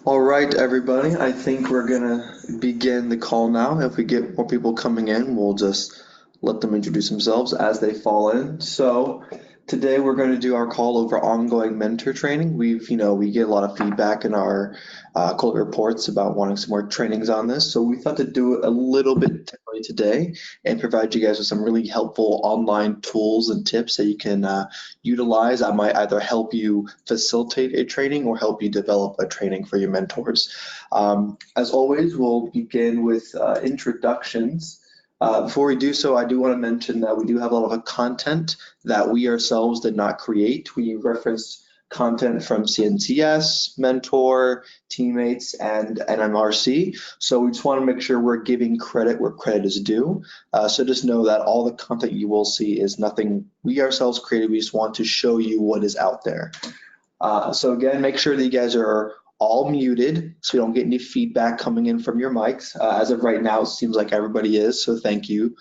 All right, everybody. I think we're gonna begin the call now. If we get more people coming in, we'll just let them introduce themselves as they fall in. So today we're going to do our call over ongoing mentor training. We get a lot of feedback in our call reports about wanting some more trainings on this. So we thought to do it a little bit differently today and provide you guys with some really helpful online tools and tips that you can utilize that might either help you facilitate a training or help you develop a training for your mentors. As always, we'll begin with introductions. Before we do so, I do want to mention that we do have a lot of content that we ourselves did not create. We referenced content from CNCS, Mentor, Teammates, and NMRC. So we just want to make sure we're giving credit where credit is due. So just know that all the content you will see is nothing we ourselves created. We just want to show you what is out there. So again, make sure that you guys are all muted so we don't get any feedback coming in from your mics. As of right now, it seems like everybody is, so thank you.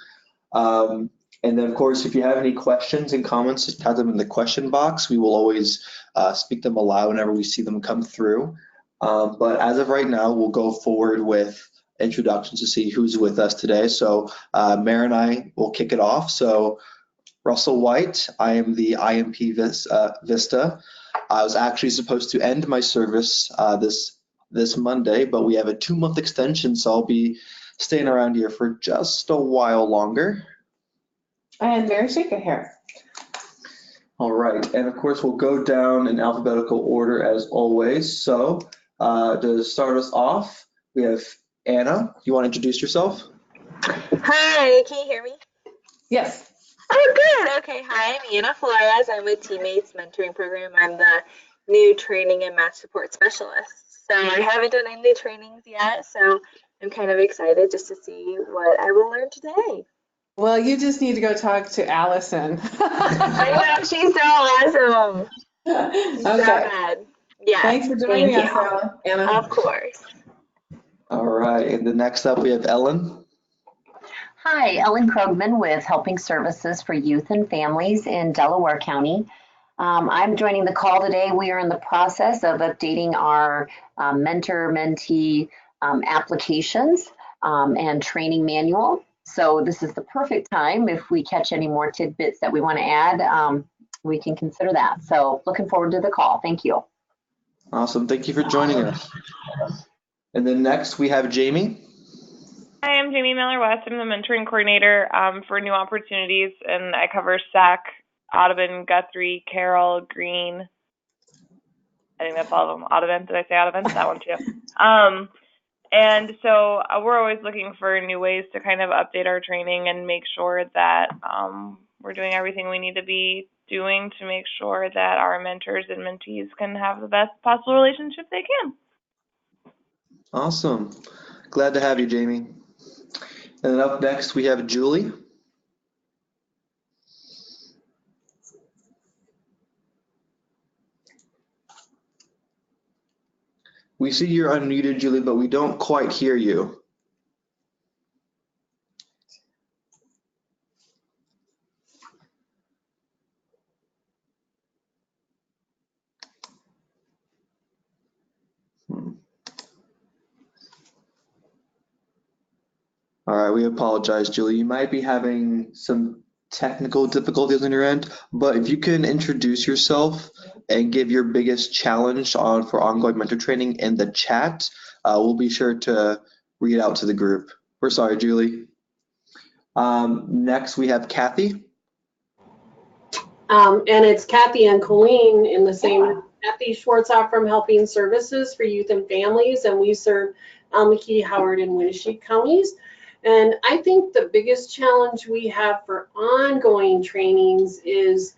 And then, of course, if you have any questions and comments, just type them in the question box. We will always speak them aloud whenever we see them come through. But as of right now, we'll go forward with introductions to see who's with us today. So Mare and I will kick it off. So Russell White, I am the IMP Vista. I was actually supposed to end my service this Monday, but we have a 2-month extension, so I'll be staying around here for just a while longer. And Mary Shaker here. All right, and of course we'll go down in alphabetical order as always. So to start us off, we have Anna. You want to introduce yourself? Hi, can you hear me? Yes. Oh, good. Okay, hi, I'm Anna Flores. I'm with Teammates Mentoring Program. I'm the new training and match support specialist. So I haven't done any trainings yet, so I'm kind of excited just to see what I will learn today. Well, you just need to go talk to Allison. I know, she's so awesome. She's so Okay. good. Yes, Thanks for joining thank us, you. Anna. Of course. All right, and the next up we have Ellen. Hi, Ellen Krogman with Helping Services for Youth and Families in Delaware County. I'm joining the call today. We are in the process of updating our mentor-mentee applications and training manual. So this is the perfect time. If we catch any more tidbits that we want to add, we can consider that. So looking forward to the call. Thank you. Awesome, thank you for joining us. And then next we have Jamie. Hi, I'm Jamie Miller-West. I'm the mentoring coordinator for new opportunities, and I cover SAC, Audubon, Guthrie, Carroll, Green. I think that's all of them. Audubon, did I say Audubon? That one too. And so we're always looking for new ways to kind of update our training and make sure that we're doing everything we need to be doing to make sure that our mentors and mentees can have the best possible relationship they can. Awesome. Glad to have you, Jamie. And then up next, we have Julie. We see you're unmuted, Julie, but we don't quite hear you. All right, we apologize, Julie. You might be having some technical difficulties on your end, but if you can introduce yourself and give your biggest challenge for ongoing mentor training in the chat, we'll be sure to read out to the group. We're sorry, Julie. Next, we have Kathy. And it's Kathy and Colleen in the same. Kathy Schwartzoff from Helping Services for Youth and Families, and we serve Almaquee, Howard, and Winneshiek counties. And I think the biggest challenge we have for ongoing trainings is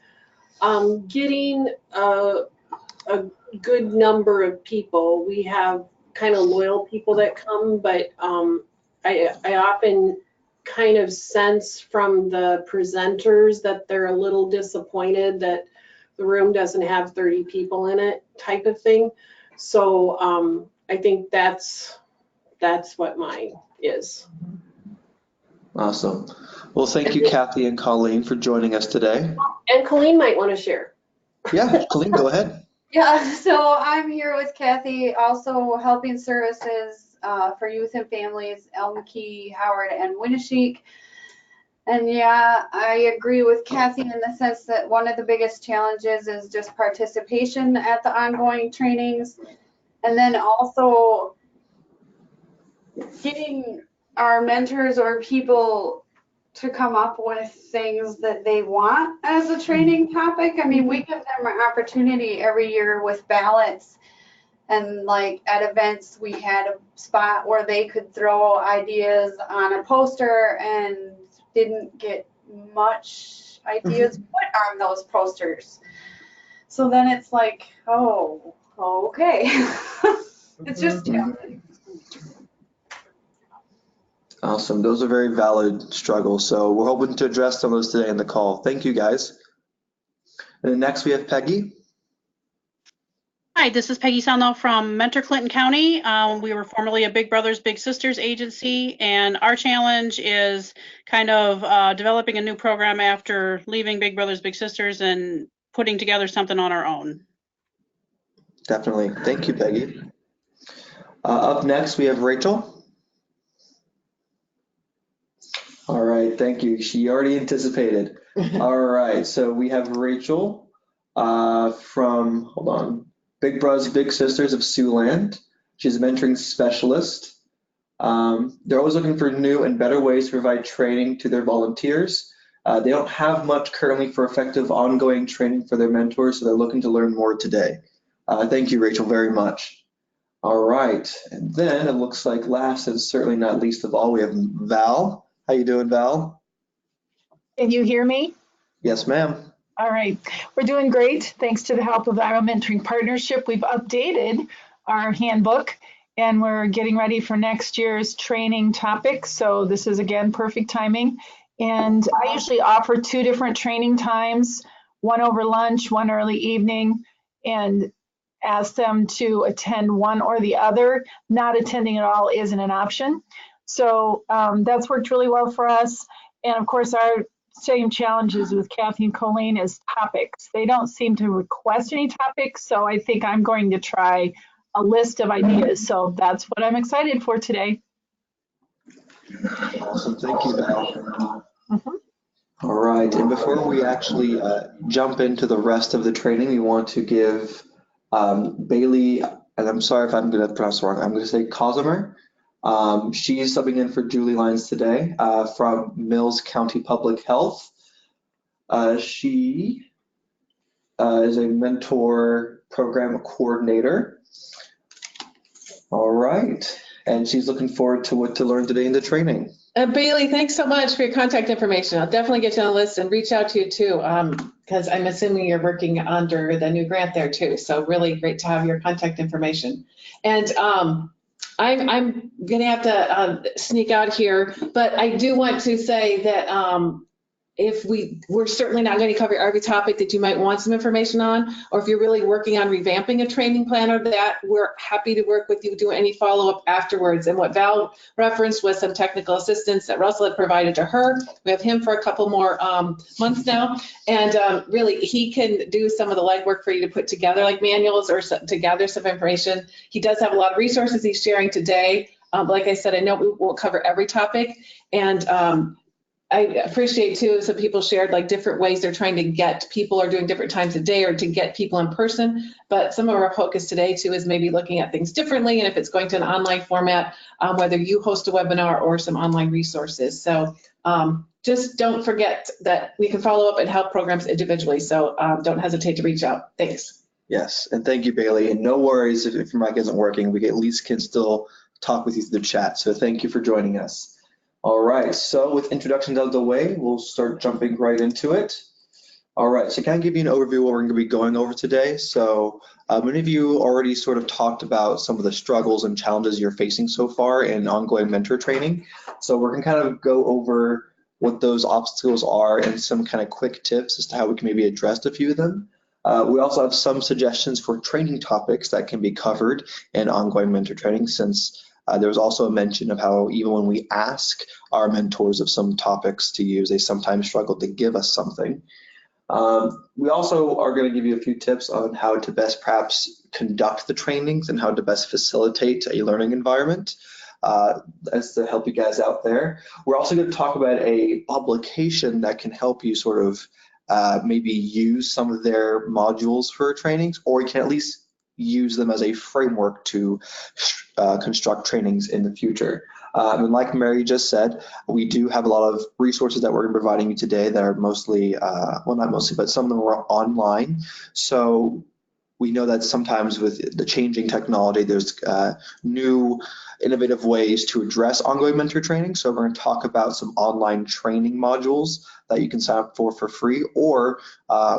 getting a good number of people. We have kind of loyal people that come, but I often kind of sense from the presenters that they're a little disappointed that the room doesn't have 30 people in it, type of thing. So I think that's what mine is. Awesome. Well, thank you, Kathy and Colleen, for joining us today. And Colleen might want to share. Yeah, Colleen, go ahead. Yeah, so I'm here with Kathy, also helping services for youth and families, Elm Key, Howard, and Winneshiek. And yeah, I agree with Kathy in the sense that one of the biggest challenges is just participation at the ongoing trainings. And then also getting our mentors or people to come up with things that they want as a training topic. I mean, we give them an opportunity every year with ballots. And like at events, we had a spot where they could throw ideas on a poster and didn't get much ideas put on those posters. So then it's like, oh, okay. It's just challenging. Awesome. Those are very valid struggles. So we're hoping to address some of those today in the call. Thank you, guys. And then next we have Peggy. Hi, this is Peggy Sano from Mentor Clinton County. We were formerly a Big Brothers Big Sisters agency, and our challenge is kind of developing a new program after leaving Big Brothers Big Sisters and putting together something on our own. Definitely. Thank you, Peggy. Up next, we have Rachel. All right, thank you. She already anticipated. All right, so we have Rachel from, hold on, Big Brothers Big Sisters of Siouxland. She's a mentoring specialist. They're always looking for new and better ways to provide training to their volunteers. They don't have much currently for effective ongoing training for their mentors, so they're looking to learn more today. Thank you, Rachel, very much. All right, and then it looks like last and certainly not least of all, we have Val. How you doing, Val? Can you hear me? Yes, ma'am. All right. We're doing great. Thanks to the help of our mentoring partnership, we've updated our handbook and we're getting ready for next year's training topics. So this is, again, perfect timing. And I usually offer 2 different training times, one over lunch, one early evening, and ask them to attend one or the other. Not attending at all isn't an option. So that's worked really well for us. And of course, our same challenges with Kathy and Colleen is topics. They don't seem to request any topics, so I think I'm going to try a list of ideas. So that's what I'm excited for today. Awesome, thank you, Val. All right, and before we actually jump into the rest of the training, we want to give Bailey, and I'm sorry if I'm going to pronounce it wrong, I'm going to say Cosimer. She's subbing in for Julie Lyons today from Mills County Public Health. She is a mentor program coordinator. All right, and she's looking forward to what to learn today in the training. Bailey, thanks so much for your contact information. I'll definitely get you on the list and reach out to you too, because I'm assuming you're working under the new grant there too. So really great to have your contact information. And I'm going to have to sneak out here, but I do want to say that if we're certainly not going to cover every topic that you might want some information on, or if you're really working on revamping a training plan or that, we're happy to work with you, do any follow-up afterwards. And what Val referenced was some technical assistance that Russell had provided to her. We have him for a couple more months now. And really, he can do some of the legwork for you to put together like manuals or to gather some information. He does have a lot of resources he's sharing today. Like I said, I know we won't cover every topic. And I appreciate too, some people shared like different ways they're trying to get people or doing different times of day or to get people in person. But some of our focus today too is maybe looking at things differently. And if it's going to an online format, whether you host a webinar or some online resources. So just don't forget that we can follow up and help programs individually. So don't hesitate to reach out. Thanks. Yes, and thank you, Bailey. And no worries if your mic isn't working, we at least can still talk with you through the chat. So thank you for joining us. All right, so with introductions out of the way, we'll start jumping right into it. All right, so can I give you an overview of what we're going to be going over today? So many of you already sort of talked about some of the struggles and challenges you're facing so far in ongoing mentor training. So we're going to kind of go over what those obstacles are and some kind of quick tips as to how we can maybe address a few of them. We also have some suggestions for training topics that can be covered in ongoing mentor training, since there was also a mention of how even when we ask our mentors of some topics to use, they sometimes struggle to give us something. We also are going to give you a few tips on how to best perhaps conduct the trainings and how to best facilitate a learning environment. That's to help you guys out there. We're also going to talk about a publication that can help you sort of maybe use some of their modules for trainings, or you can at least use them as a framework to construct trainings in the future. And like Mary just said, we do have a lot of resources that we're providing you today that are mostly, well, not mostly, but some of them are online. So we know that sometimes with the changing technology, there's new innovative ways to address ongoing mentor training. So we're going to talk about some online training modules that you can sign up for free, or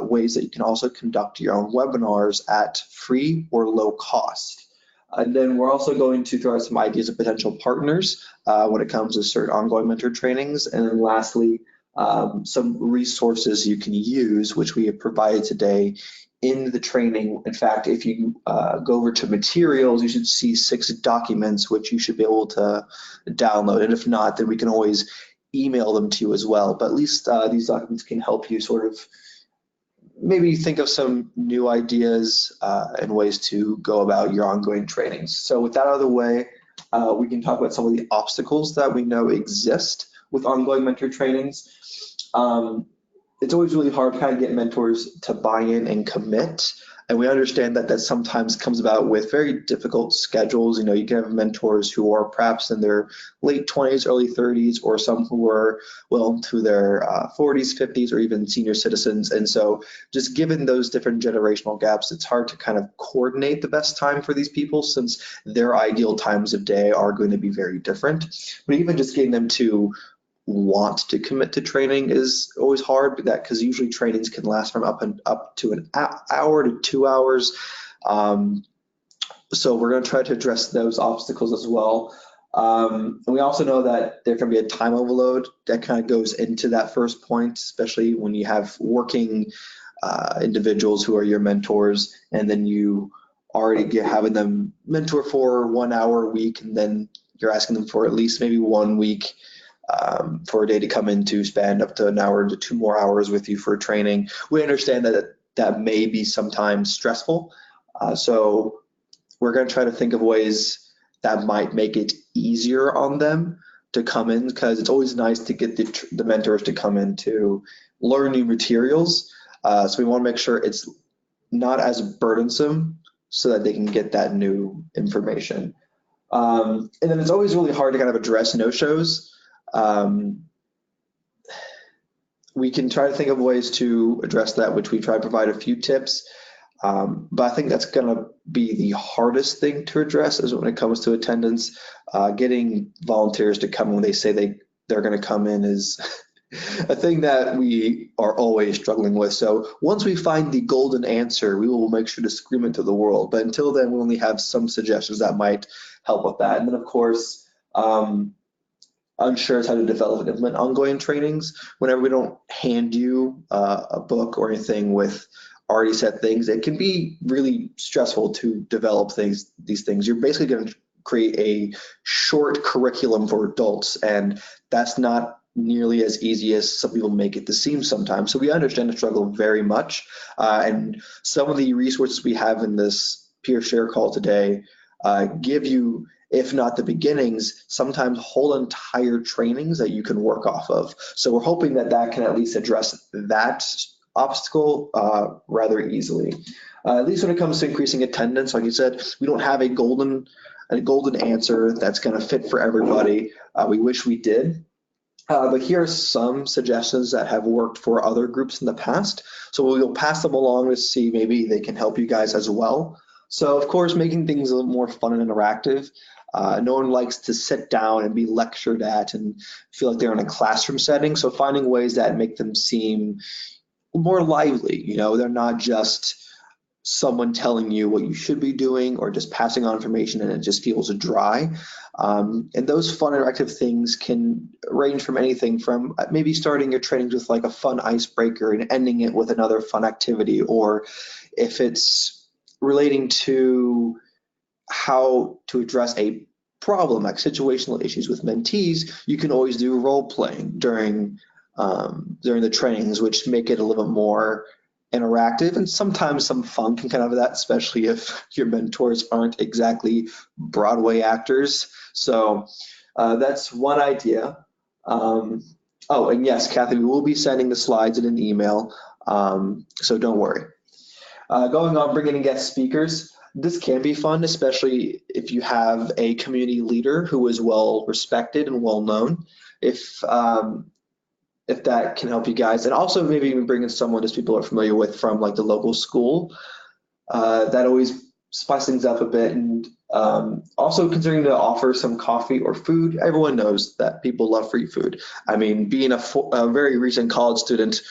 ways that you can also conduct your own webinars at free or low cost. And then we're also going to throw out some ideas of potential partners when it comes to certain ongoing mentor trainings. And then lastly, some resources you can use, which we have provided today in the training. In fact, if you go over to materials, you should see 6 documents which you should be able to download. And if not, then we can always email them to you as well. But at least these documents can help you sort of maybe think of some new ideas and ways to go about your ongoing trainings. So with that out of the way, we can talk about some of the obstacles that we know exist with ongoing mentor trainings. It's always really hard to kind of get mentors to buy in and commit. And we understand that that sometimes comes about with very difficult schedules. You know, you can have mentors who are perhaps in their late 20s, early 30s, or some who are well into their 40s, 50s, or even senior citizens. And so just given those different generational gaps, it's hard to kind of coordinate the best time for these people, since their ideal times of day are going to be very different. But even just getting them to want to commit to training is always hard, because usually trainings can last from up to an hour to 2 hours. So we're going to try to address those obstacles as well. And we also know that there can be a time overload that kind of goes into that first point, especially when you have working individuals who are your mentors, and then you already having them mentor for 1 hour a week, and then you're asking them for at least maybe 1 week for a day to come in to spend up to an hour to 2 more hours with you for training. We understand that that may be sometimes stressful. So we're going to try to think of ways that might make it easier on them to come in, because it's always nice to get the mentors to come in to learn new materials. So we want to make sure it's not as burdensome so that they can get that new information. And then it's always really hard to kind of address no-shows. We can try to think of ways to address that, which we try to provide a few tips. But I think that's going to be the hardest thing to address, is when it comes to attendance. Getting volunteers to come when they say they're going to come in is a thing that we are always struggling with. So once we find the golden answer, we will make sure to scream it to the world. But until then, we only have some suggestions that might help with that. And then, of course, unsure as how to develop and implement ongoing trainings. Whenever we don't hand you a book or anything with already set things, it can be really stressful to develop these things. You're basically going to create a short curriculum for adults, and that's not nearly as easy as some people make it to seem sometimes. So we understand the struggle very much, and some of the resources we have in this peer share call today give you, if not the beginnings, sometimes whole entire trainings that you can work off of. So we're hoping that that can at least address that obstacle rather easily. At least when it comes to increasing attendance, like you said, we don't have a golden answer that's going to fit for everybody. We wish we did. But here are some suggestions that have worked for other groups in the past. So we'll pass them along to see maybe they can help you guys as well. So of course, making things a little more fun and interactive. No one likes to sit down and be lectured at and feel like they're in a classroom setting. So finding ways that make them seem more lively, you know, they're not just someone telling you what you should be doing or just passing on information and it just feels dry. And those fun interactive things can range from anything from maybe starting your trainings with like a fun icebreaker and ending it with another fun activity, or if it's relating to how to address a problem like situational issues with mentees, you can always do role playing during during the trainings, which make it a little bit more interactive, and sometimes some fun can come out of that, especially if your mentors aren't exactly Broadway actors. So that's one idea. Oh, and yes, Kathy, we will be sending the slides in an email, so don't worry. Going on, bringing in guest speakers. This can be fun, especially if you have a community leader who is well respected and well known. If that can help you guys, and also maybe even bring in someone just people are familiar with from like the local school. That always spice things up a bit, and also considering to offer some coffee or food. Everyone knows that people love free food. I mean, being a very recent college student,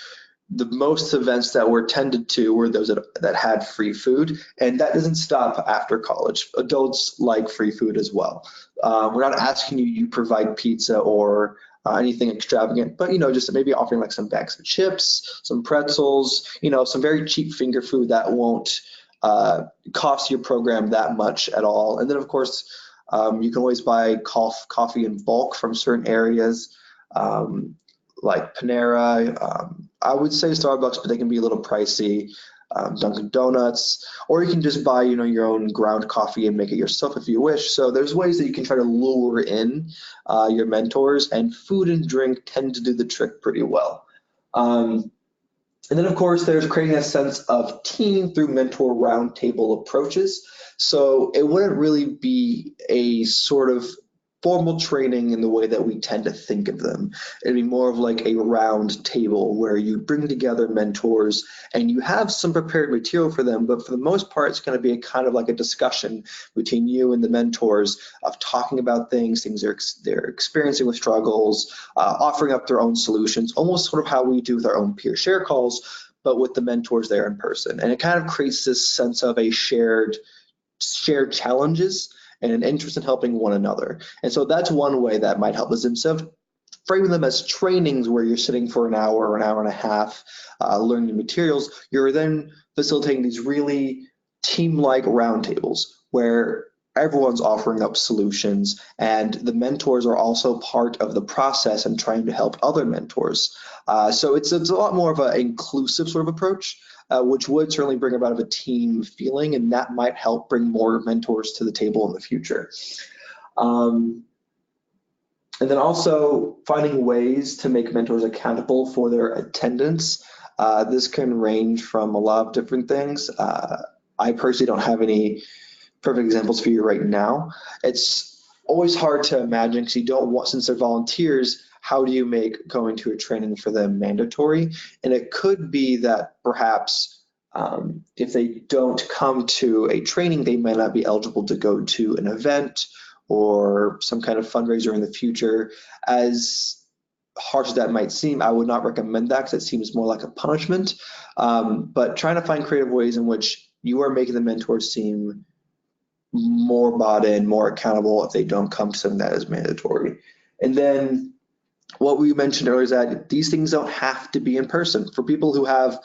the most events that were tended to were those that had free food, and that doesn't stop after college. Adults like free food as well. We're not asking you provide pizza or anything extravagant, but just maybe offering like some bags of chips, some pretzels, some very cheap finger food that won't cost your program that much at all. And then of course, you can always buy coffee in bulk from certain areas, like Panera. I would say Starbucks, but they can be a little pricey. Dunkin' Donuts, or you can just buy, your own ground coffee and make it yourself if you wish. So there's ways that you can try to lure in your mentors, and food and drink tend to do the trick pretty well. And then of course, there's creating a sense of team through mentor roundtable approaches. So it wouldn't really be a sort of formal training in the way that we tend to think of them. It'd be more of like a round table where you bring together mentors and you have some prepared material for them, but for the most part, it's going to be a kind of like a discussion between you and the mentors of talking about things they're experiencing with struggles, offering up their own solutions, almost sort of how we do with our own peer share calls, but with the mentors there in person. And it kind of creates this sense of a shared challenges and an interest in helping one another. And so that's one way that might help us. Instead of framing them as trainings where you're sitting for an hour or an hour and a half learning materials, you're then facilitating these really team-like roundtables where everyone's offering up solutions and the mentors are also part of the process and trying to help other mentors. So it's a lot more of an inclusive sort of approach, which would certainly bring about a team feeling, and that might help bring more mentors to the table in the future. And then also finding ways to make mentors accountable for their attendance. This can range from a lot of different things. I personally don't have any perfect examples for you right now. It's always hard to imagine because you don't want, since they're volunteers, how do you make going to a training for them mandatory? And it could be that perhaps if they don't come to a training, they might not be eligible to go to an event or some kind of fundraiser in the future. As harsh as that might seem, I would not recommend that because it seems more like a punishment. But trying to find creative ways in which you are making the mentors seem more bought in, more accountable if they don't come to something that is mandatory. And then what we mentioned earlier is that these things don't have to be in person. For people who have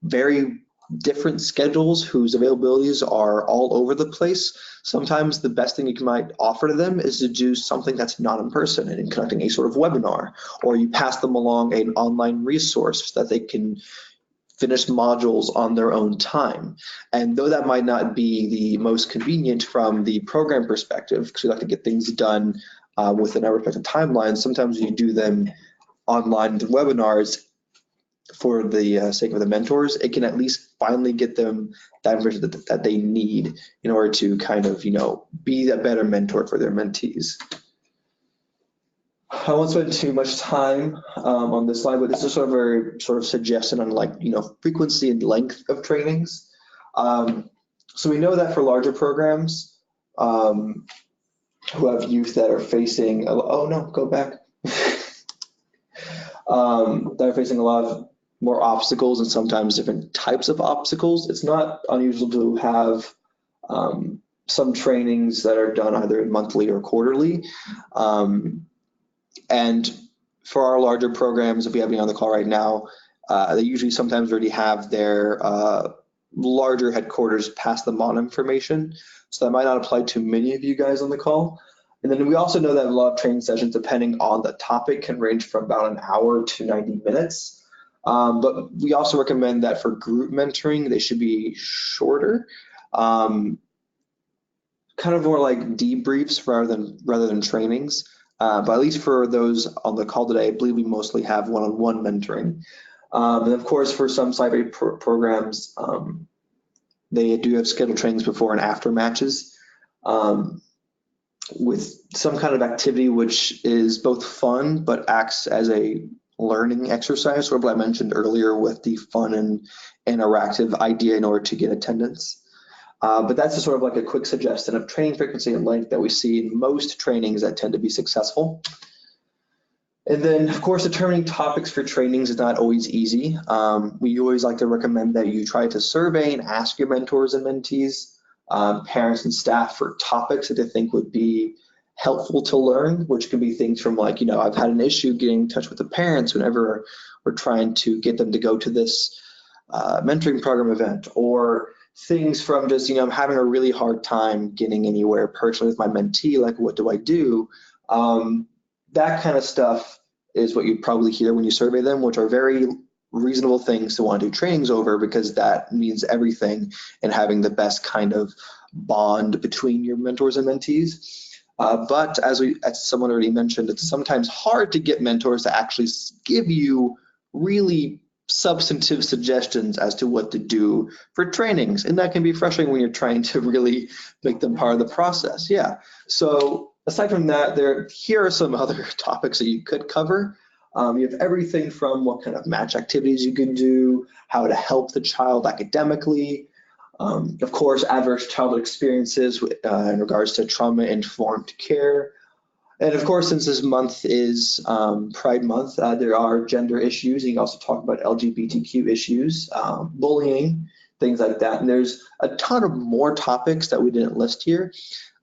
very different schedules, whose availabilities are all over the place, sometimes the best thing you might offer to them is to do something that's not in person and in conducting a sort of webinar, or you pass them along an online resource so that they can finish modules on their own time. And though that might not be the most convenient from the program perspective, because we like to get things done within our respective timelines, sometimes you do them online webinars for the sake of the mentors. It can at least finally get them that information that they need in order to kind of, be a better mentor for their mentees. I won't spend too much time on this slide, but this is sort of a sort of suggestion on frequency and length of trainings. So we know that for larger programs who have youth that are facing, that are facing a lot of more obstacles and sometimes different types of obstacles, it's not unusual to have some trainings that are done either monthly or quarterly. And for our larger programs, if we have any on the call right now, they usually sometimes already have their larger headquarters pass them on information. So that might not apply to many of you guys on the call. And then we also know that a lot of training sessions, depending on the topic, can range from about an hour to 90 minutes. But we also recommend that for group mentoring, they should be shorter, kind of more like debriefs rather than trainings. But at least for those on the call today, I believe we mostly have one-on-one mentoring. And of course, for some site programs, they do have scheduled trainings before and after matches, with some kind of activity which is both fun but acts as a learning exercise, or what I mentioned earlier with the fun and interactive idea in order to get attendance. But that's just sort of like a quick suggestion of training frequency and length that we see in most trainings that tend to be successful. And then, of course, determining topics for trainings is not always easy. We always like to recommend that you try to survey and ask your mentors and mentees, parents and staff for topics that they think would be helpful to learn, which can be things from like, I've had an issue getting in touch with the parents whenever we're trying to get them to go to this mentoring program event, or things from just, I'm having a really hard time getting anywhere personally with my mentee, like what do I do? That kind of stuff is what you probably hear when you survey them, which are very reasonable things to want to do trainings over, because that means everything in having the best kind of bond between your mentors and mentees. But as someone already mentioned, it's sometimes hard to get mentors to actually give you really substantive suggestions as to what to do for trainings. And that can be frustrating when you're trying to really make them part of the process. Yeah. So aside from that, here are some other topics that you could cover. You have everything from what kind of match activities you can do, how to help the child academically, of course, adverse childhood experiences in regards to trauma-informed care. And of course, since this month is Pride Month, there are gender issues. You can also talk about LGBTQ issues, bullying, things like that. And there's a ton of more topics that we didn't list here.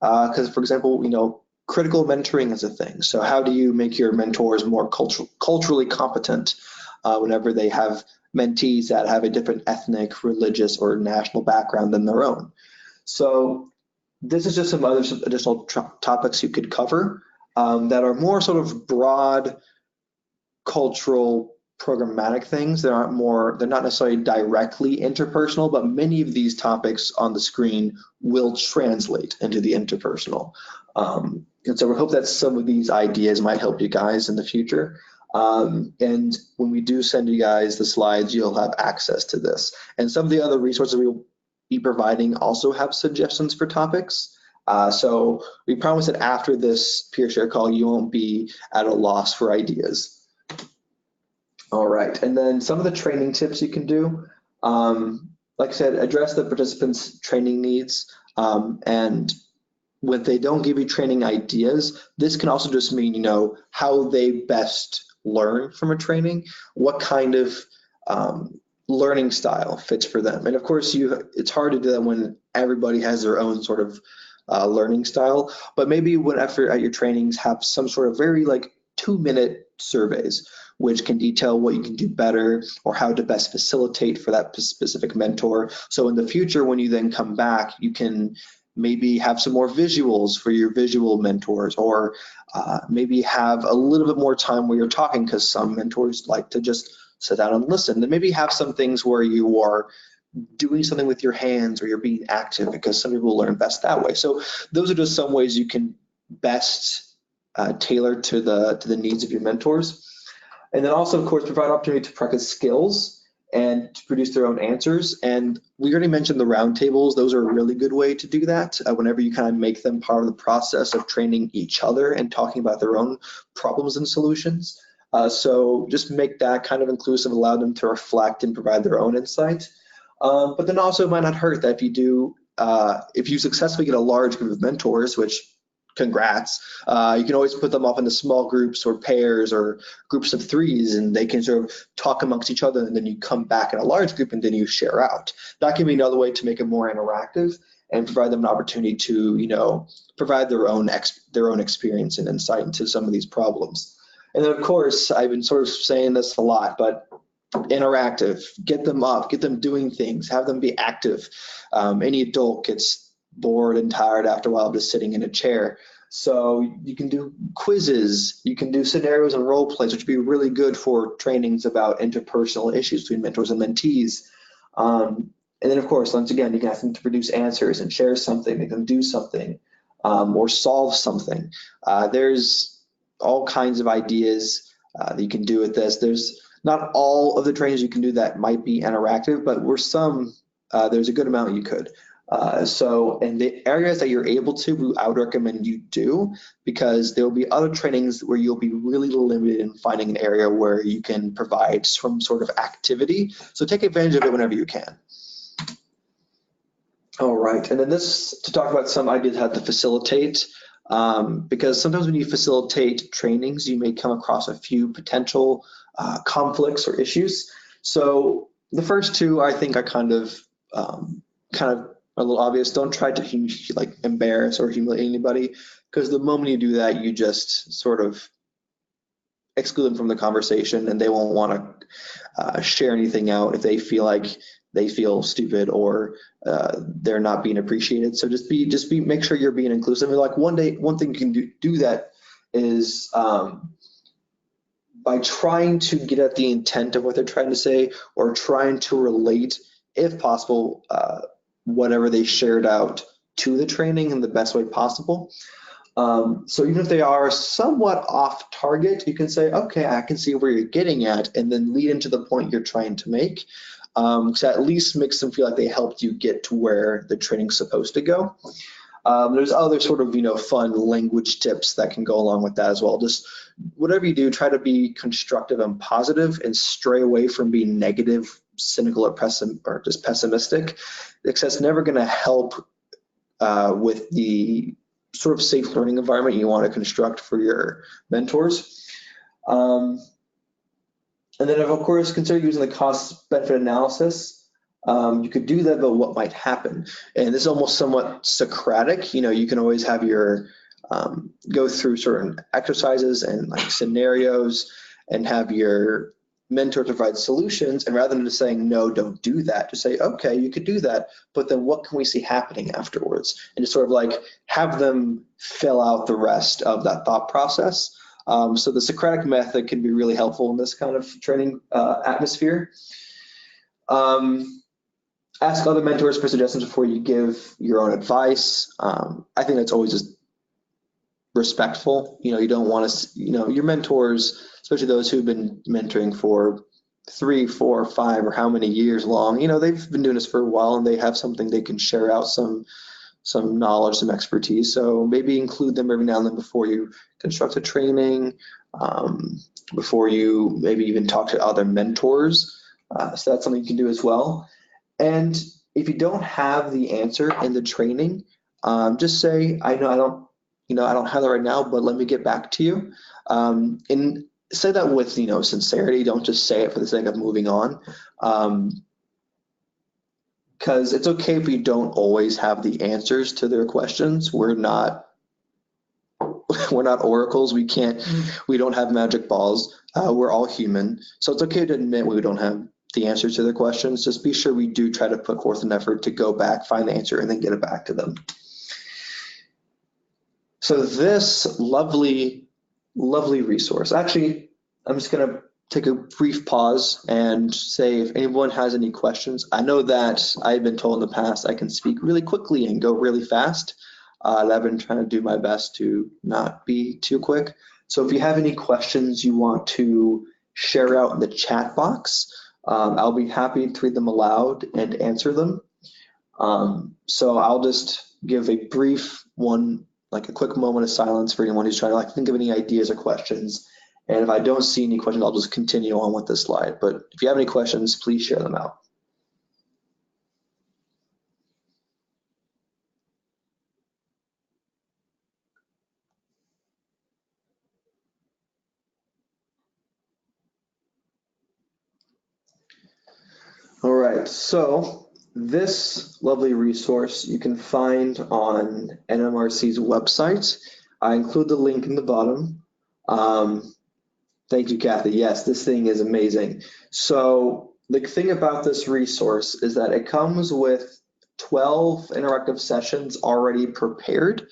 Because, for example, critical mentoring is a thing. So how do you make your mentors more culturally competent whenever they have mentees that have a different ethnic, religious, or national background than their own? So this is just some other additional topics you could cover that are more sort of broad cultural programmatic things. They're not necessarily directly interpersonal, but many of these topics on the screen will translate into the interpersonal. And so we hope that some of these ideas might help you guys in the future. And when we do send you guys the slides, you'll have access to this. And some of the other resources we will be providing also have suggestions for topics. So we promise that after this peer share call, you won't be at a loss for ideas. All right, and then some of the training tips you can do, like I said, address the participants' training needs. And when they don't give you training ideas, this can also just mean, how they best learn from a training, what kind of learning style fits for them. And of course, it's hard to do that when everybody has their own sort of learning style, but maybe whenever at your trainings have some sort of very 2-minute surveys, which can detail what you can do better or how to best facilitate for that specific mentor. So in the future, when you then come back, you can maybe have some more visuals for your visual mentors, or maybe have a little bit more time where you're talking, because some mentors like to just sit down and listen. Then maybe have some things where you are doing something with your hands or you're being active, because some people learn best that way. So those are just some ways you can best tailor to the needs of your mentors. And then also, of course, provide opportunity to practice skills and to produce their own answers. And we already mentioned the roundtables. Those are a really good way to do that whenever you kind of make them part of the process of training each other and talking about their own problems and solutions. So just make that kind of inclusive, allow them to reflect and provide their own insight. But then also it might not hurt that if you successfully get a large group of mentors, which congrats, you can always put them up into small groups or pairs or groups of 3s, and they can sort of talk amongst each other, and then you come back in a large group and then you share out. That can be another way to make it more interactive and provide them an opportunity to, provide their own experience and insight into some of these problems. And then of course, I've been sort of saying this a lot, but interactive, get them up, get them doing things, have them be active. Any adult gets bored and tired after a while just sitting in a chair. So you can do quizzes, you can do scenarios and role plays, which would be really good for trainings about interpersonal issues between mentors and mentees. And then, of course, once again, you can ask them to produce answers and share something, make them do something, or solve something. There's all kinds of ideas that you can do with this. There's not all of the trainings you can do that might be interactive, but there's a good amount you could. So in the areas that you're able to, I would recommend you do, because there will be other trainings where you'll be really limited in finding an area where you can provide some sort of activity. So take advantage of it whenever you can. All right, and then this to talk about some ideas how to facilitate, because sometimes when you facilitate trainings, you may come across a few potential conflicts or issues. So the first two, I think, are kind of a little obvious. Don't try to embarrass or humiliate anybody, because the moment you do that, you just sort of exclude them from the conversation, and they won't want to share anything out if they feel stupid or they're not being appreciated. So just make sure you're being inclusive. And like one thing you can do that is by trying to get at the intent of what they're trying to say, or trying to relate, if possible, whatever they shared out to the training in the best way possible. So even if they are somewhat off target, you can say, okay, I can see where you're getting at, and then lead into the point you're trying to make. So at least makes them feel like they helped you get to where the training's supposed to go. There's other sort of, fun language tips that can go along with that as well. Just whatever you do, try to be constructive and positive, and stray away from being negative, cynical, or just pessimistic, because that's never going to help with the sort of safe learning environment you want to construct for your mentors. And then, of course, consider using the cost-benefit analysis. You could do that about what might happen. And this is almost somewhat Socratic. You can always have your go through certain exercises and scenarios, and have your mentor provide solutions. And rather than just saying, no, don't do that, just say, okay, you could do that, but then what can we see happening afterwards? And just sort of have them fill out the rest of that thought process. So the Socratic method can be really helpful in this kind of training atmosphere. Ask other mentors for suggestions before you give your own advice. I think that's always just respectful. You don't want to, your mentors, especially those who've been mentoring for 3, 4, 5, or how many years long, they've been doing this for a while, and they have something they can share out, some knowledge, some expertise. So maybe include them every now and then before you construct a training, before you maybe even talk to other mentors. So that's something you can do as well. And if you don't have the answer in the training, just say, I don't have that right now, but let me get back to you. And say that with, sincerity. Don't just say it for the sake of moving on. Because it's okay if you don't always have the answers to their questions. We're not oracles. We don't have magic balls. We're all human. So it's okay to admit we don't have the answers to their questions. Just be sure we do try to put forth an effort to go back, find the answer, and then get it back to them. So this lovely, lovely resource. Actually, I'm just going to take a brief pause and say if anyone has any questions. I know that I've been told in the past I can speak really quickly and go really fast. I've been trying to do my best to not be too quick. So if you have any questions you want to share out in the chat box, I'll be happy to read them aloud and answer them. So I'll just give a brief one, a quick moment of silence for anyone who's trying to think of any ideas or questions. And if I don't see any questions, I'll just continue on with this slide. But if you have any questions, please share them out. All right, so this lovely resource you can find on NMRC's website. I include the link in the bottom. Thank you, Kathy. Yes, this thing is amazing. So the thing about this resource is that it comes with 12 interactive sessions already prepared.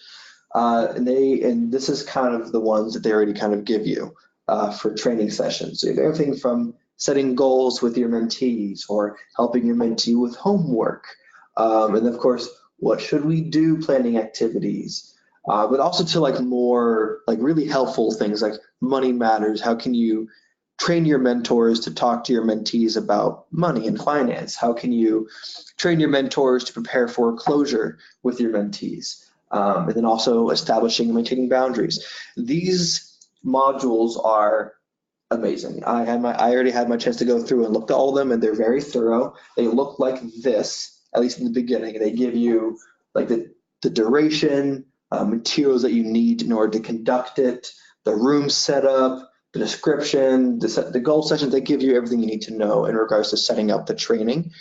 and this is kind of the ones that they already kind of give you for training sessions. So you have everything from setting goals with your mentees or helping your mentee with homework. And of course, what should we do planning activities, but also to like more like really helpful things like money matters. How can you train your mentors to talk to your mentees about money and finance? How can you train your mentors to prepare for closure with your mentees? And then also establishing and maintaining boundaries. These modules are amazing. I already had my chance to go through and look at all of them, and they're very thorough. They look like this, at least in the beginning. They give you like the duration, materials that you need in order to conduct it, the room setup, the description, the goal sessions. They give you everything you need to know in regards to setting up the training.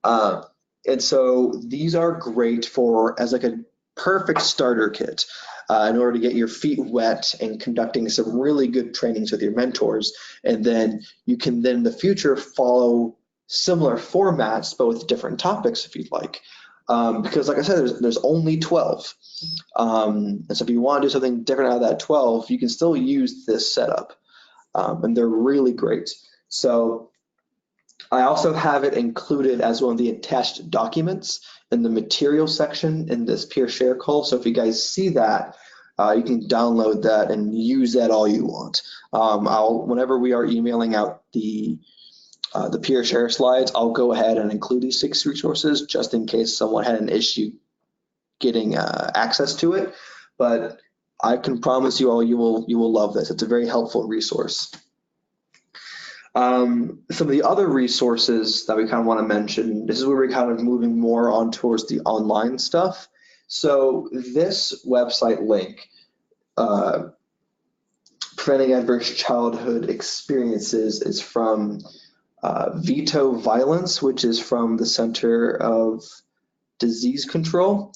And so these are great for as like a perfect starter kit in order to get your feet wet and conducting some really good trainings with your mentors. And then you can then in the future follow similar formats, but with different topics if you'd like. Because like I said, there's only 12. And so if you want to do something different out of that 12, you can still use this setup. And they're really great. So I also have it included as one of the attached documents in the material section in this peer share call. So if you guys see that, you can download that and use that all you want. Whenever we are emailing out the peer share slides, I'll go ahead and include these 6 resources just in case someone had an issue getting access to it. But I can promise you all you will love this. It's a very helpful resource. Some of the other resources that we kind of want to mention, this is where we're kind of moving more on towards the online stuff. So this website link, Preventing Adverse Childhood Experiences, is from Veto Violence, which is from the Center of Disease Control.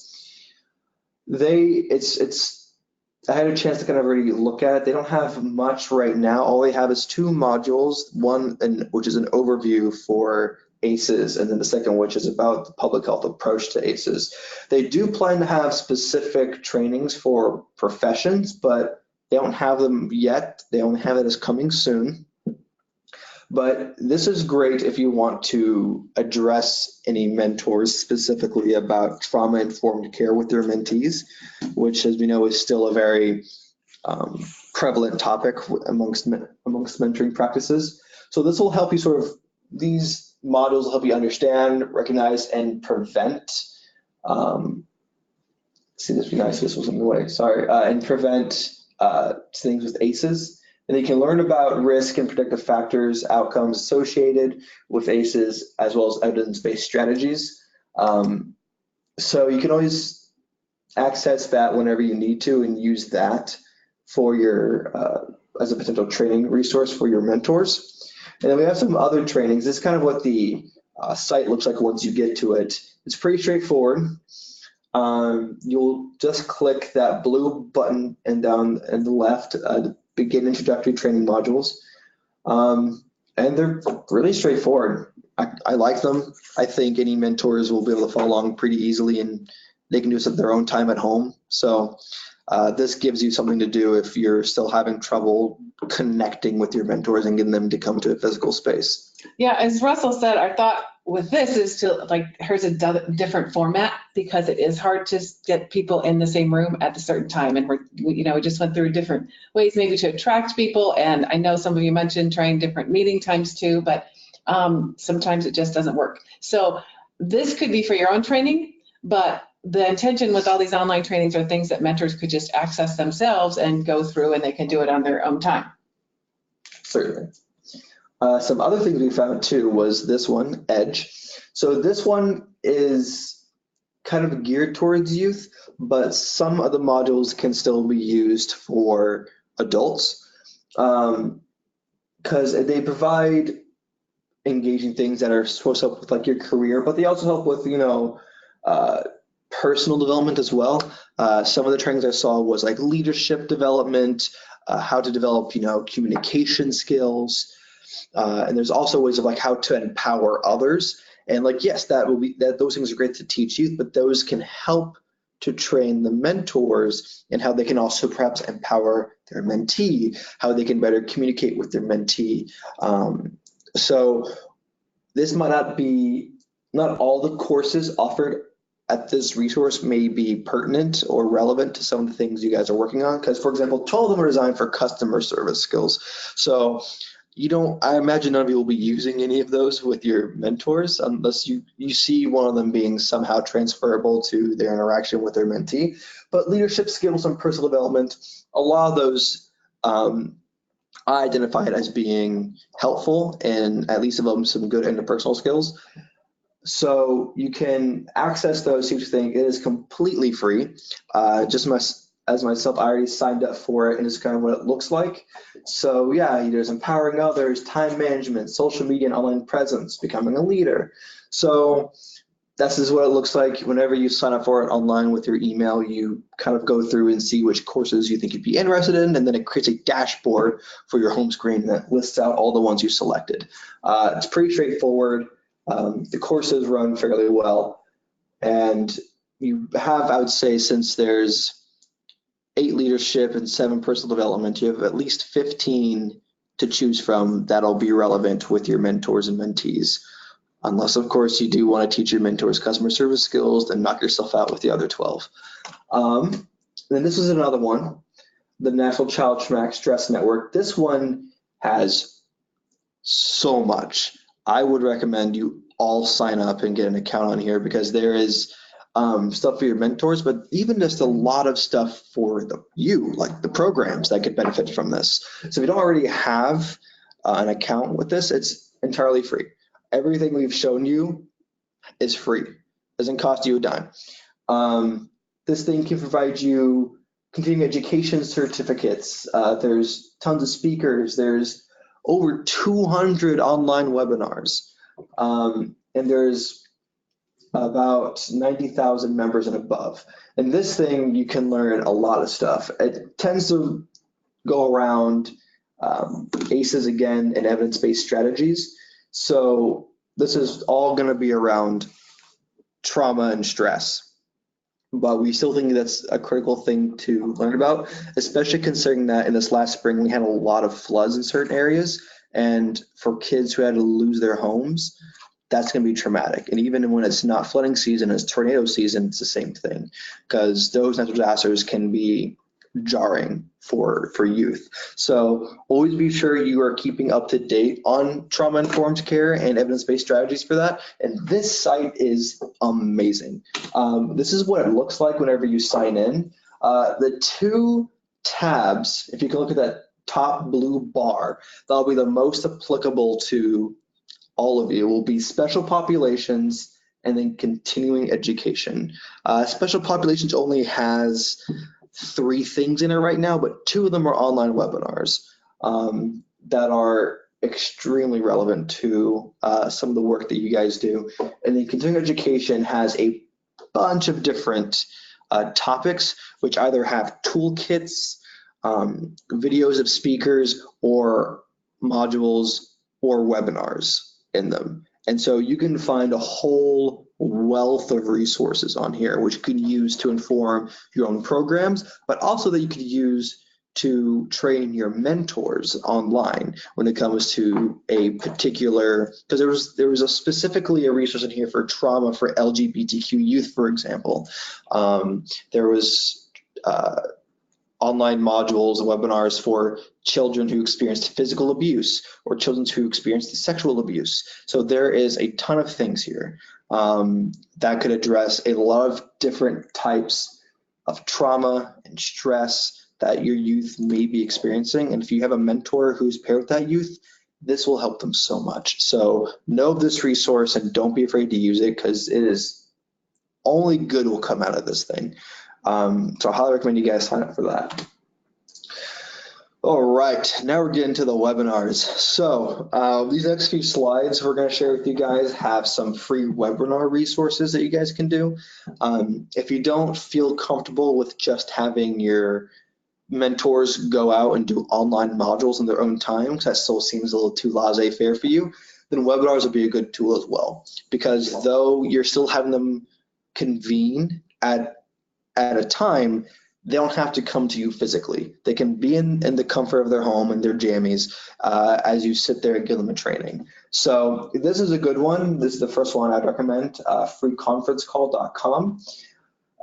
I had a chance to kind of already look at it. They don't have much right now. All they have is 2 modules, one which is an overview for ACEs, and then the second which is about the public health approach to ACEs. They do plan to have specific trainings for professions, but they don't have them yet. They only have it as coming soon. But this is great if you want to address any mentors specifically about trauma-informed care with their mentees, which, as we know, is still a very prevalent topic amongst mentoring practices. So this will help you these modules will help you understand, recognize, and prevent. See, this would be nice. This was in the way. Sorry, and prevent things with ACEs. And you can learn about risk and predictive factors, outcomes associated with ACEs, as well as evidence-based strategies. So you can always access that whenever you need to and use that for your as a potential training resource for your mentors. And then we have some other trainings. This is kind of what the site looks like once you get to it. It's pretty straightforward. You'll just click that blue button and down in the left, begin introductory training modules. And they're really straightforward. I like them. I think any mentors will be able to follow along pretty easily, and they can do this at their own time at home. So this gives you something to do if you're still having trouble connecting with your mentors and getting them to come to a physical space. Yeah, as Russell said, our thought with this is to here's a different format, because it is hard to get people in the same room at a certain time. And we just went through different ways maybe to attract people. And I know some of you mentioned trying different meeting times too, but sometimes it just doesn't work. So this could be for your own training, but the intention with all these online trainings are things that mentors could just access themselves and go through, and they can do it on their own time. Certainly. Some other things we found too was this one, EDGE. So this one is kind of geared towards youth, but some of the modules can still be used for adults because they provide engaging things that are supposed to help with your career, but they also help with personal development as well. Some of the trainings I saw was like leadership development, how to develop communication skills. And there's also ways of how to empower others. And yes, those things are great to teach youth, but those can help to train the mentors and how they can also perhaps empower their mentee, how they can better communicate with their mentee. So this might not all the courses offered at this resource may be pertinent or relevant to some of the things you guys are working on. Because, for example, 12 of them are designed for customer service skills. So I imagine none of you will be using any of those with your mentors unless you see one of them being somehow transferable to their interaction with their mentee. But leadership skills and personal development, a lot of those I identified as being helpful and at least of them some good interpersonal skills. So you can access those if you think it is completely free. As myself, I already signed up for it, and it's kind of what it looks like. So yeah, there's empowering others, time management, social media and online presence, becoming a leader. So this is what it looks like. Whenever you sign up for it online with your email, you kind of go through and see which courses you think you'd be interested in, and then it creates a dashboard for your home screen that lists out all the ones you selected. It's pretty straightforward. The courses run fairly well, and you have, I would say, since there's 8 leadership and 7 personal development, you have at least 15 to choose from that'll be relevant with your mentors and mentees. Unless, of course, you do want to teach your mentors customer service skills, then knock yourself out with the other 12. Then this is another one, the National Child Traumatic Stress Network. This one has so much. I would recommend you all sign up and get an account on here because there is stuff for your mentors, but even just a lot of stuff for you, like the programs that could benefit from this. So if you don't already have an account with this, it's entirely free. Everything we've shown you is free. Doesn't cost you a dime. This thing can provide you continuing education certificates. There's tons of speakers. There's over 200 online webinars. And there's about 90,000 members and above. And this thing, you can learn a lot of stuff. It tends to go around ACEs again and evidence-based strategies. So this is all going to be around trauma and stress. But we still think that's a critical thing to learn about, especially considering that in this last spring, we had a lot of floods in certain areas. And for kids who had to lose their homes, that's going to be traumatic. And even when it's not flooding season, it's tornado season, it's the same thing, because those natural disasters can be jarring for youth. So always be sure you are keeping up to date on trauma-informed care and evidence-based strategies for that. And this site is amazing. This is what it looks like whenever you sign in. The 2 tabs, if you can look at that top blue bar, that'll be the most applicable to all of you, will be special populations and then continuing education. Special populations only has 3 things in it right now, but 2 of them are online webinars that are extremely relevant to some of the work that you guys do. And then continuing education has a bunch of different topics, which either have toolkits, videos of speakers, or modules or webinars in them. And so you can find a whole wealth of resources on here, which you can use to inform your own programs, but also that you could use to train your mentors online when it comes to a particular, because there was specifically a resource in here for trauma for LGBTQ youth, for example. There was online modules and webinars for children who experienced physical abuse or children who experienced sexual abuse. So there is a ton of things here that could address a lot of different types of trauma and stress that your youth may be experiencing. And if you have a mentor who's paired with that youth, this will help them so much. So know this resource and don't be afraid to use it, because it is only good will come out of this thing. So I highly recommend you guys sign up for that. All right, now we're getting to the webinars. So these next few slides we're going to share with you guys have some free webinar resources that you guys can do. If you don't feel comfortable with just having your mentors go out and do online modules in their own time, because that still seems a little too laissez-faire for you, then webinars will be a good tool as well. Because though you're still having them convene at at a time, they don't have to come to you physically. They can be in the comfort of their home and their jammies as you sit there and give them a training. So this is a good one. This is the first one I'd recommend, freeconferencecall.com.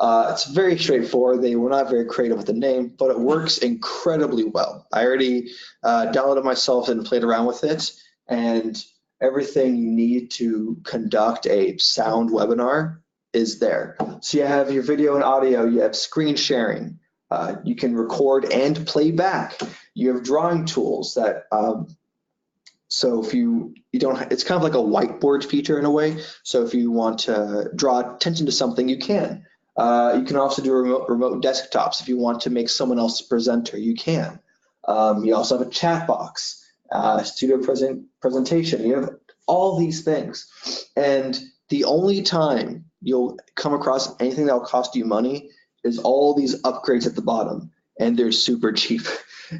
It's very straightforward. They were not very creative with the name, but it works incredibly well. I already downloaded myself and played around with it, and everything you need to conduct a sound webinar is there. So you have your video and audio, you have screen sharing, you can record and play back. You have drawing tools that, so if you don't, it's kind of like a whiteboard feature in a way. So if you want to draw attention to something, you can. You can also do remote desktops. If you want to make someone else a presenter, you can. You also have a chat box, studio presentation. You have all these things. And the only time you'll come across anything that will cost you money is all these upgrades at the bottom, and they're super cheap.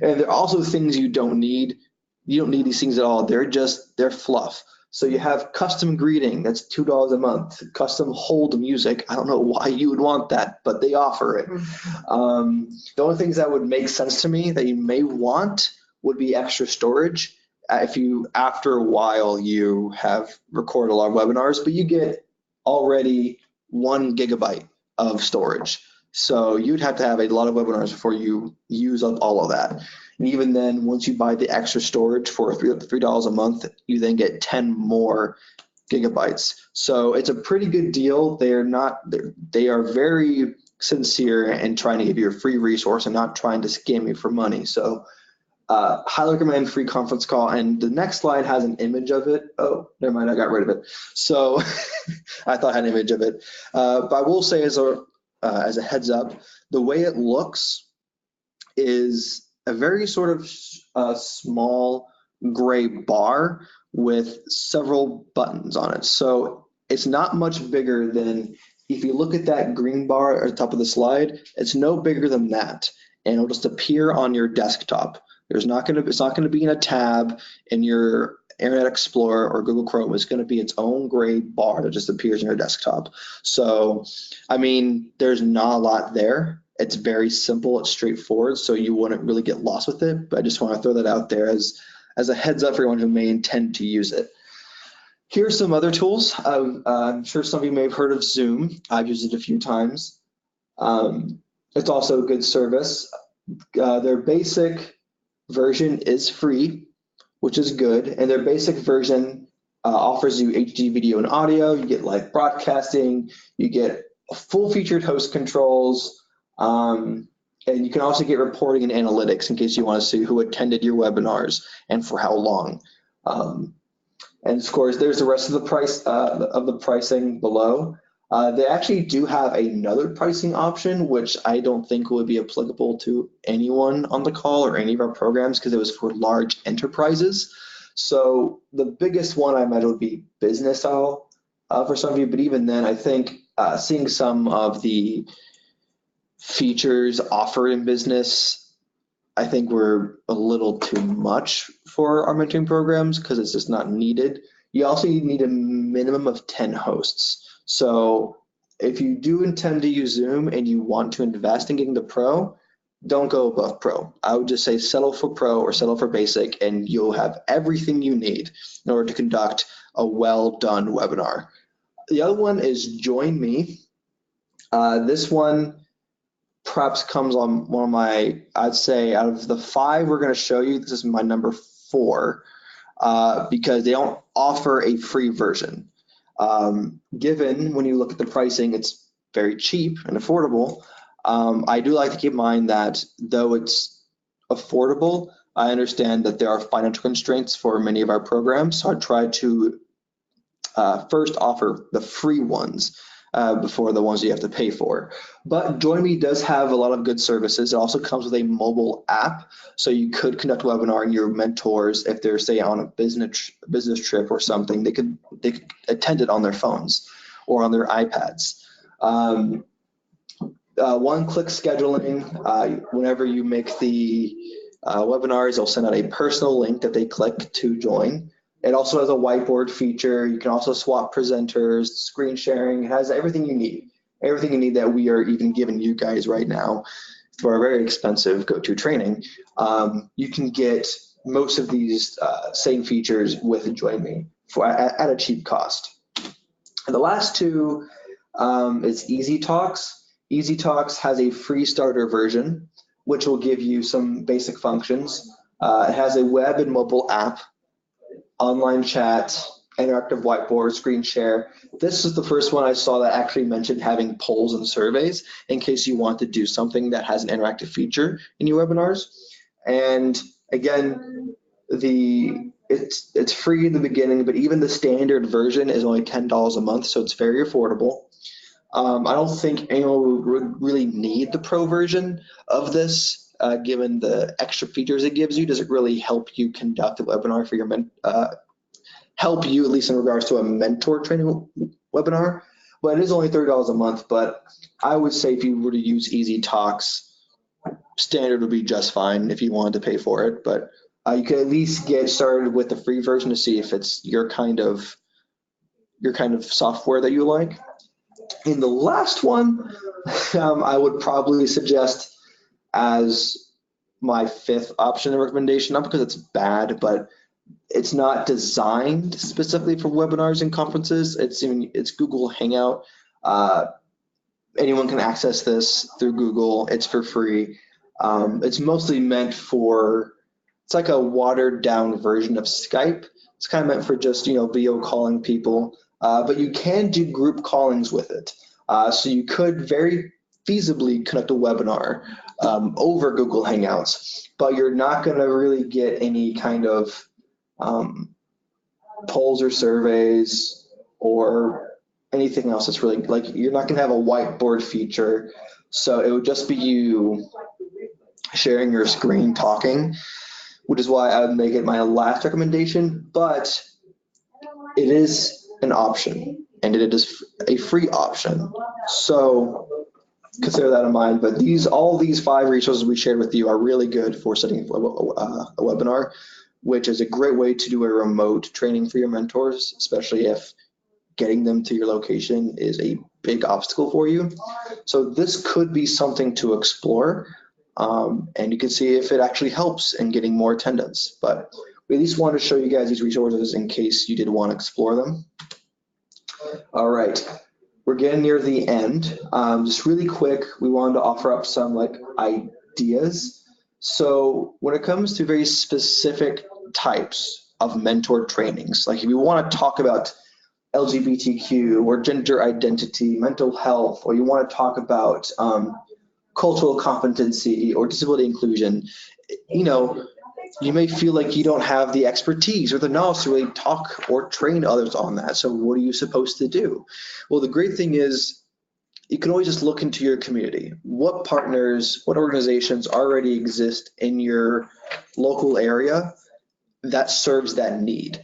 And they're also things you don't need. You don't need these things at all. They're fluff. So you have custom greeting, that's $2 a month. Custom hold music, I don't know why you would want that, but they offer it. The only things that would make sense to me that you may want would be extra storage. If you, after a while, you have recorded a lot of webinars, but you get already 1 gigabyte of storage. So you'd have to have a lot of webinars before you use up all of that. And even then, once you buy the extra storage for $3 a month, you then get 10 more gigabytes. So it's a pretty good deal. They are very sincere in trying to give you a free resource and not trying to scam you for money. So highly recommend free conference call. And the next slide has an image of it. Oh, never mind, I got rid of it. So I thought I had an image of it. But I will say as a heads up, the way it looks is a very sort of small gray bar with several buttons on it. So it's not much bigger than, if you look at that green bar at the top of the slide, it's no bigger than that. And it'll just appear on your desktop. It's not gonna be in a tab in your Internet Explorer or Google Chrome. It's gonna be its own gray bar that just appears on your desktop. So, I mean, there's not a lot there. It's very simple, it's straightforward, so you wouldn't really get lost with it, but I just want to throw that out there as a heads up for everyone who may intend to use it. Here's some other tools. I'm sure some of you may have heard of Zoom. I've used it a few times. It's also a good service. Their basic version is free, which is good, and their basic version offers you HD video and audio, you get live broadcasting, you get full-featured host controls, and you can also get reporting and analytics in case you want to see who attended your webinars and for how long. And of course, there's the rest of the price of the pricing below. They actually do have another pricing option, which I don't think would be applicable to anyone on the call or any of our programs because it was for large enterprises. So the biggest one I imagine would be business style for some of you, but even then, I think seeing some of the features offered in business, I think were a little too much for our mentoring programs because it's just not needed. You also need a minimum of 10 hosts. So if you do intend to use Zoom and you want to invest in getting the pro, don't go above pro. I would just say settle for pro or settle for basic, and you'll have everything you need in order to conduct a well done webinar. The other one is Join Me. This one perhaps comes on one of my, I'd say out of the 5 we're going to show you, this is my number 4 because they don't offer a free version. Given when you look at the pricing, it's very cheap and affordable. I do like to keep in mind that though it's affordable, I understand that there are financial constraints for many of our programs. So I try to first offer the free ones before the ones you have to pay for. But Join Me does have a lot of good services. It also comes with a mobile app, so you could conduct a webinar and your mentors, if they're say on a business trip or something, they could attend it on their phones or on their iPads. One-click scheduling. Whenever you make the webinars, they'll send out a personal link that they click to join. It also has a whiteboard feature. You can also swap presenters, screen sharing. It has everything you need. everything you need that we are even giving you guys right now through our very expensive go-to training. You can get most of these same features with Join Me at a cheap cost. And the last two is Easy Talks. Easy Talks has a free starter version, which will give you some basic functions. It has a web and mobile app, online chat, interactive whiteboard, screen share. This is the first one I saw that actually mentioned having polls and surveys in case you want to do something that has an interactive feature in your webinars. And again, it's free in the beginning, but even the standard version is only $10 a month, so it's very affordable. I don't think anyone would really need the pro version of this, given the extra features it gives you. Does it really help you conduct a webinar for your help you, at least in regards to a mentor training webinar? But it is only $30 a month, but I would say if you were to use Easy Talks, standard would be just fine if you wanted to pay for it. But you could at least get started with the free version to see if it's your kind of software that you like. In the last one, I would probably suggest as my fifth option and recommendation, not because it's bad, but it's not designed specifically for webinars and conferences. It's Google Hangout. Anyone can access this through Google. It's for free. It's mostly meant for, it's like a watered down version of Skype. It's kind of meant for just, video calling people, but you can do group callings with it. So you could very feasibly conduct a webinar over Google Hangouts, but you're not going to really get any kind of polls or surveys or anything else that's really, like, you're not going to have a whiteboard feature. So it would just be you sharing your screen talking, which is why I would make it my last recommendation, but it is an option and it is a free option. So consider that in mind. But all these 5 resources we shared with you are really good for setting a webinar, which is a great way to do a remote training for your mentors, especially if getting them to your location is a big obstacle for you. So this could be something to explore, and you can see if it actually helps in getting more attendance. But we at least wanted to show you guys these resources in case you did want to explore them. All right, we're getting near the end. Just really quick, we wanted to offer up some ideas. So when it comes to very specific types of mentor trainings, like if you want to talk about LGBTQ or gender identity, mental health, or you want to talk about cultural competency or disability inclusion, you may feel like you don't have the expertise or the knowledge to really talk or train others on that. So what are you supposed to do? Well, the great thing is you can always just look into your community. What partners, what organizations already exist in your local area that serves that need?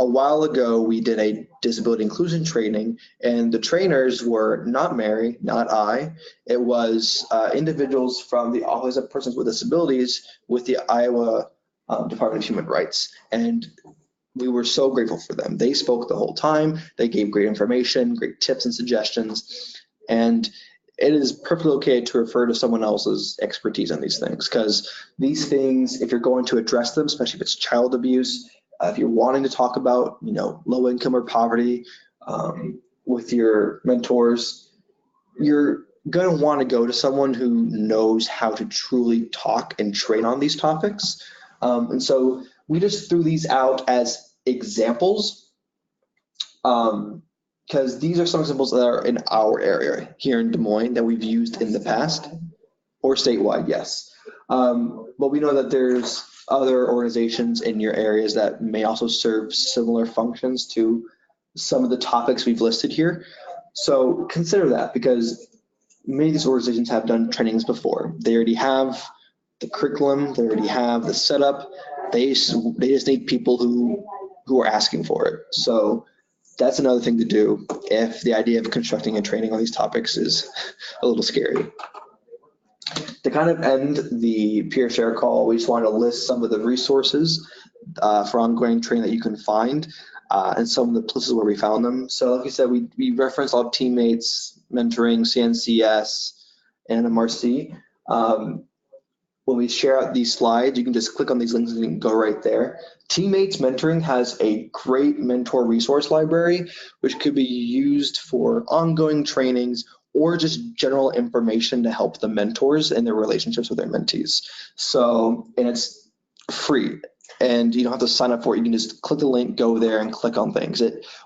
A while ago, we did a disability inclusion training, and the trainers were not Mary, not I. It was individuals from the Office of Persons with Disabilities with the Iowa Department of Human Rights. And we were so grateful for them. They spoke the whole time. They gave great information, great tips and suggestions. And it is perfectly okay to refer to someone else's expertise on these things, because these things, if you're going to address them, especially if it's child abuse, if you're wanting to talk about, low income or poverty with your mentors, you're going to want to go to someone who knows how to truly talk and train on these topics. And so we just threw these out as examples, because these are some examples that are in our area here in Des Moines that we've used in the past, or statewide, yes. But we know that there's other organizations in your areas that may also serve similar functions to some of the topics we've listed here. So consider that, because many of these organizations have done trainings before. They already have the curriculum, they already have the setup. They just need people who are asking for it. So that's another thing to do if the idea of constructing a training on these topics is a little scary. To kind of end the peer share call, we just want to list some of the resources for ongoing training that you can find. and some of the places where we found them. So like I said, we reference a lot of teammates, mentoring, CNCS, and MRC. When we share out these slides, you can just click on these links and you can go right there. Teammates Mentoring has a great mentor resource library, which could be used for ongoing trainings or just general information to help the mentors in their relationships with their mentees. So, and it's free and you don't have to sign up for it. You can just click the link, go there and click on things.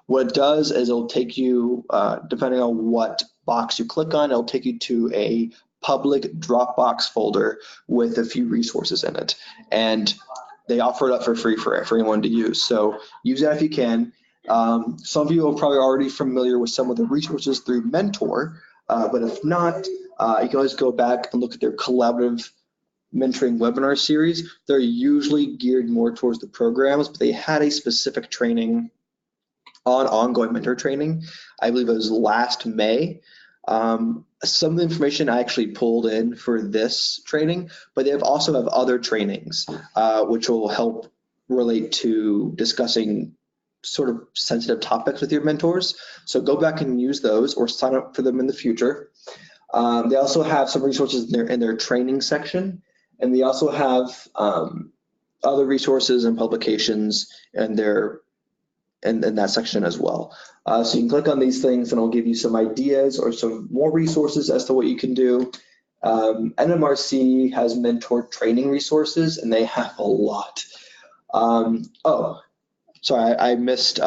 What it does is it'll take you, depending on what box you click on, it'll take you to a public Dropbox folder with a few resources in it. And they offer it up for free for anyone to use. So use that if you can. Some of you are probably already familiar with some of the resources through Mentor, but if not, you can always go back and look at their collaborative mentoring webinar series. They're usually geared more towards the programs, but they had a specific training on ongoing mentor training. I believe it was last May. Some of the information I actually pulled in for this training, but they also have other trainings, which will help relate to discussing sort of sensitive topics with your mentors. So go back and use those or sign up for them in the future. They also have some resources in their training section, and they also have other resources and publications in that section as well. So you can click on these things and it'll give you some ideas or some more resources as to what you can do. NMRC has mentor training resources and they have a lot. Oh, sorry, I missed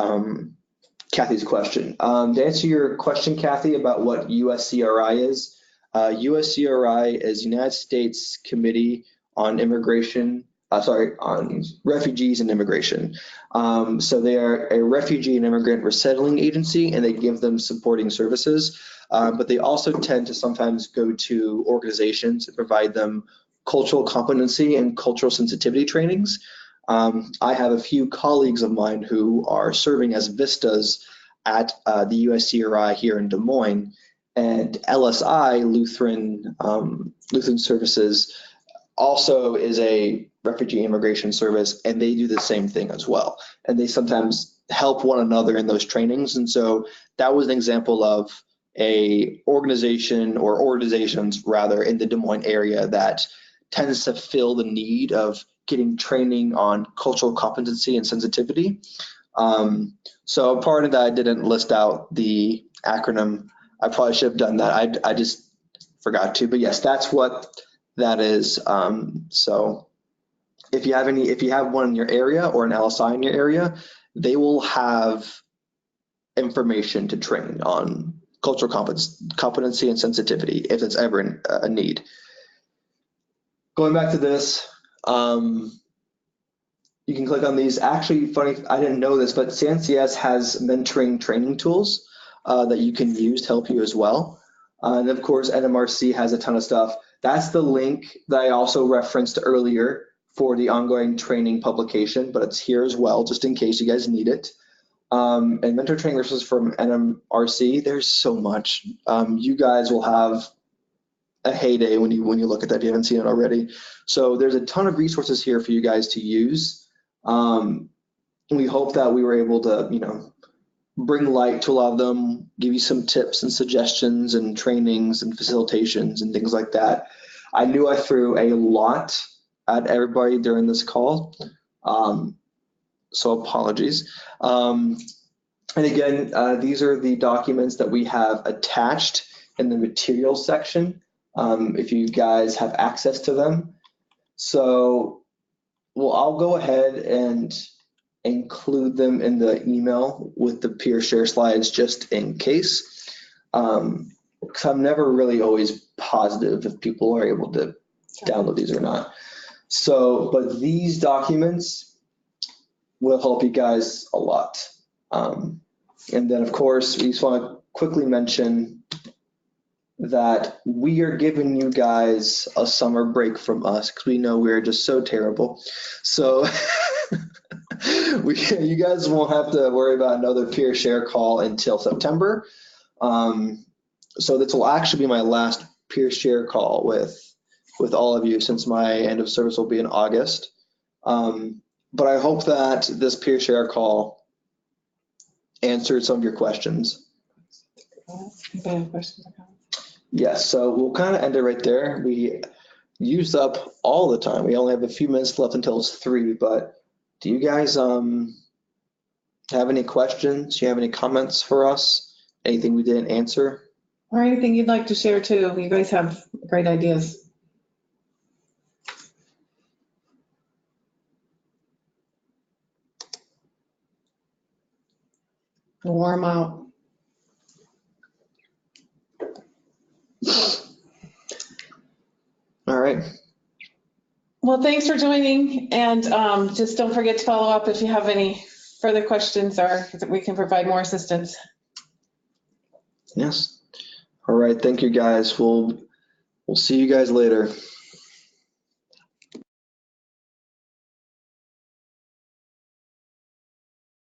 Kathy's question. To answer your question, Kathy, about what USCRI is, USCRI is United States Committee on Immigration, on Refugees and Immigration. So they are a refugee and immigrant resettling agency, and they give them supporting services. But they also tend to sometimes go to organizations and provide them cultural competency and cultural sensitivity trainings. I have a few colleagues of mine who are serving as vistas at the USCRI here in Des Moines, and LSI, Lutheran Services, also is a refugee immigration service, and they do the same thing as well. And they sometimes help one another in those trainings. And so that was an example of a organization or organizations rather in the Des Moines area that tends to fill the need of getting training on cultural competency and sensitivity. So part of that, I didn't list out the acronym. I probably should have done that. I just forgot to, but yes, that's what that is. So if you have one in your area or an LSI in your area, they will have information to train on cultural competency and sensitivity if it's ever a need. Going back to this, you can click on these. Actually, funny, I didn't know this, but CNCS has mentoring training tools that you can use to help you as well. And of course, NMRC has a ton of stuff. That's the link that I also referenced earlier for the ongoing training publication, but it's here as well, just in case you guys need it. And mentor training resources from NMRC, there's so much. You guys will have a heyday when you look at that if you haven't seen it already. So there's a ton of resources here for you guys to use. We hope that we were able to, bring light to a lot of them, give you some tips and suggestions and trainings and facilitations and things like that. I knew I threw a lot at everybody during this call, so apologies. And again, these are the documents that we have attached in the materials section, if you guys have access to them. So, well, I'll go ahead and include them in the email with the peer share slides just in case. Because I'm never really always positive if people are able to download these or not. So, but these documents will help you guys a lot. And then of course, we just want to quickly mention that we are giving you guys a summer break from us because we know we're just so terrible. So you guys won't have to worry about another peer share call until September. So this will actually be my last peer share call with all of you since my end of service will be in August. But I hope that this peer share call answered some of your questions. Anybody have questions or comments? Yes, so we'll kind of end it right there. We used up all the time. We only have a few minutes left until it's 3, but do you guys have any questions? Do you have any comments for us? Anything we didn't answer? Or anything you'd like to share too? You guys have great ideas. Warm out. All right. Well, thanks for joining, and just don't forget to follow up if you have any further questions or we can provide more assistance. Yes. All right. Thank you, guys. We'll see you guys later.